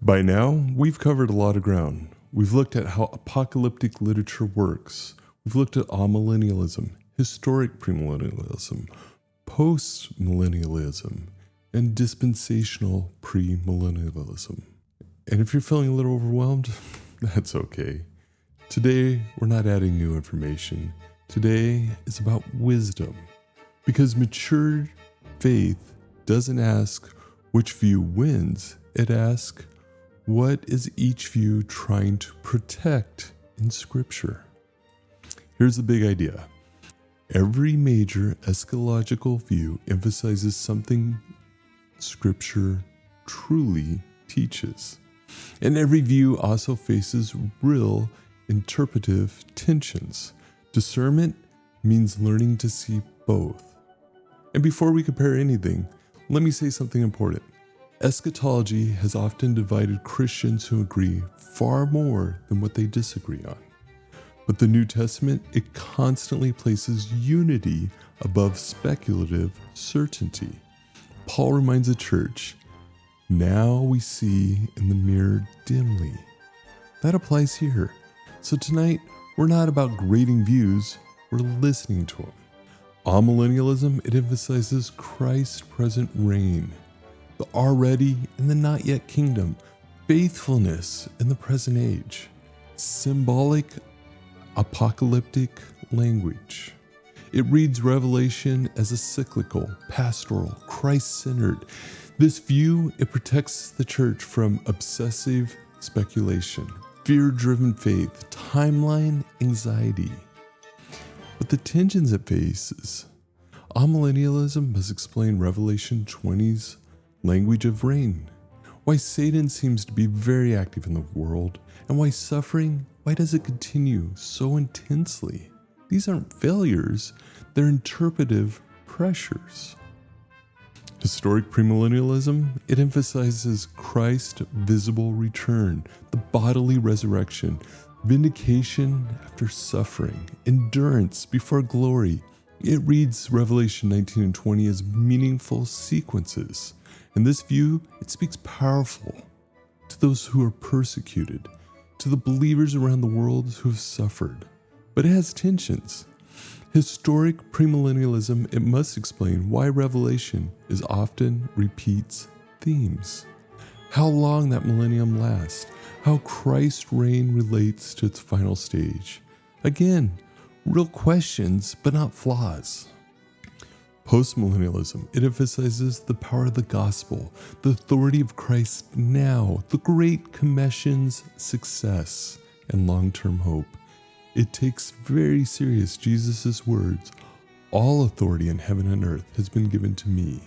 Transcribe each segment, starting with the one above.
By now, we've covered a lot of ground. We've looked at how apocalyptic literature works. We've looked at amillennialism, historic premillennialism, postmillennialism, and dispensational premillennialism. And if you're feeling a little overwhelmed, that's okay. Today, we're not adding new information. Today is about wisdom. Because mature faith doesn't ask which view wins, it asks, what is each view trying to protect in Scripture? Here's the big idea. Every major eschatological view emphasizes something Scripture truly teaches. And every view also faces real interpretive tensions. Discernment means learning to see both. And before we compare anything, let me say something important. Eschatology has often divided Christians who agree far more than what they disagree on. But the New Testament, it constantly places unity above speculative certainty. Paul reminds the church, now we see in the mirror dimly. That applies here. So tonight, we're not about grading views, we're listening to them. Amillennialism, it emphasizes Christ's present reign, the already and the not yet kingdom, faithfulness in the present age, symbolic apocalyptic language. It reads Revelation as a cyclical, pastoral, Christ-centered. This view, it protects the church from obsessive speculation, fear-driven faith, timeline anxiety. But the tensions it faces, amillennialism must explain Revelation 20's language of reign, why Satan seems to be very active in the world, and why suffering, why does it continue so intensely? These aren't failures, they're interpretive pressures. Historic premillennialism, it emphasizes Christ's visible return, the bodily resurrection, vindication after suffering, endurance before glory. It reads Revelation 19 and 20 as meaningful sequences. In this view, it speaks powerful to those who are persecuted, to the believers around the world who have suffered. But it has tensions. Historic premillennialism, it must explain why Revelation is often repeats themes, how long that millennium lasts, how Christ's reign relates to its final stage. Again, real questions, but not flaws. Postmillennialism, it emphasizes the power of the gospel, the authority of Christ now, the Great Commission's success, and long-term hope. It takes very serious Jesus' words, all authority in heaven and earth has been given to me.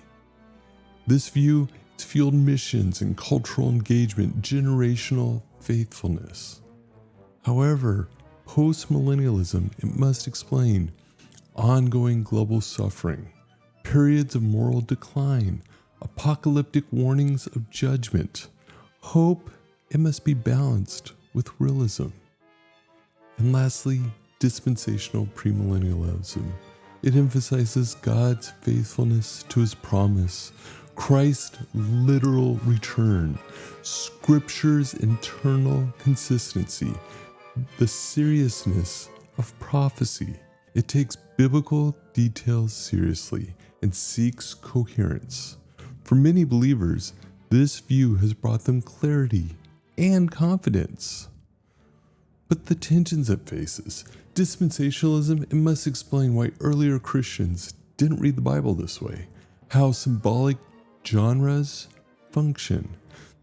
This view, it's fueled missions and cultural engagement, generational faithfulness. However, postmillennialism, it must explain ongoing global suffering, periods of moral decline, apocalyptic warnings of judgment. Hope, it must be balanced with realism. And lastly, dispensational premillennialism. It emphasizes God's faithfulness to his promise, Christ's literal return, Scripture's internal consistency, the seriousness of prophecy. It takes biblical details seriously and seeks coherence. For many believers, this view has brought them clarity and confidence. But the tensions it faces, dispensationalism, it must explain why earlier Christians didn't read the Bible this way, how symbolic genres function,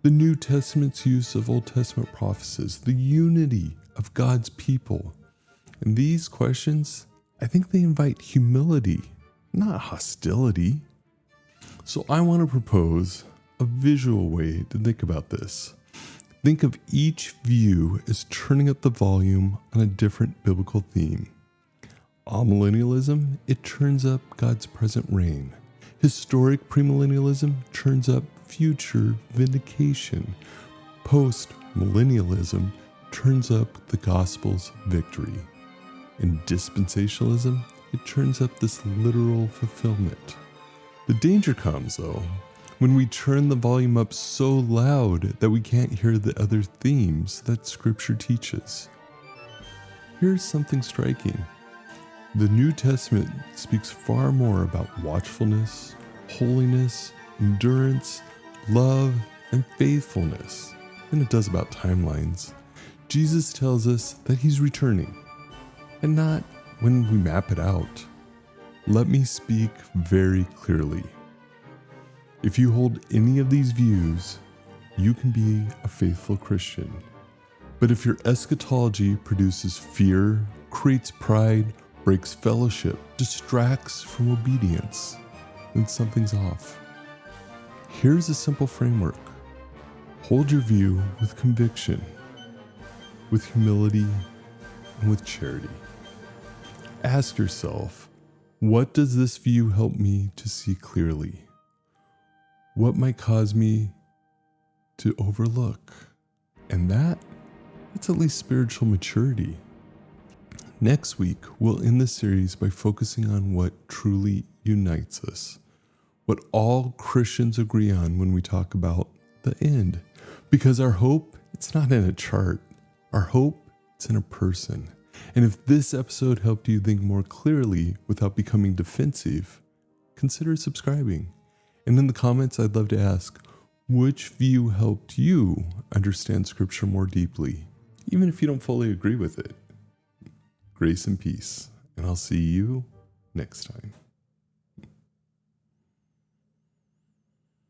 the New Testament's use of Old Testament prophecies, the unity of God's people. And these questions, I think they invite humility, not hostility. So I want to propose a visual way to think about this. Think of each view as turning up the volume on a different biblical theme. Amillennialism, it turns up God's present reign. Historic premillennialism turns up future vindication. Postmillennialism turns up the gospel's victory. In dispensationalism, it turns up this literal fulfillment. The danger comes, though, when we turn the volume up so loud that we can't hear the other themes that Scripture teaches. Here's something striking. The New Testament speaks far more about watchfulness, holiness, endurance, love, and faithfulness than it does about timelines. Jesus tells us that he's returning, and not when we map it out. Let me speak very clearly. If you hold any of these views, you can be a faithful Christian. But if your eschatology produces fear, creates pride, breaks fellowship, distracts from obedience, then something's off. Here's a simple framework. Hold your view with conviction, with humility, and with charity. Ask yourself, what does this view help me to see clearly? What might cause me to overlook? And that's at least spiritual maturity. Next week, we'll end this series by focusing on what truly unites us, what all Christians agree on when we talk about the end. Because our hope, it's not in a chart. Our hope, it's in a person. And if this episode helped you think more clearly without becoming defensive, consider subscribing. And in the comments, I'd love to ask, which view helped you understand Scripture more deeply, even if you don't fully agree with it? Grace and peace, and I'll see you next time.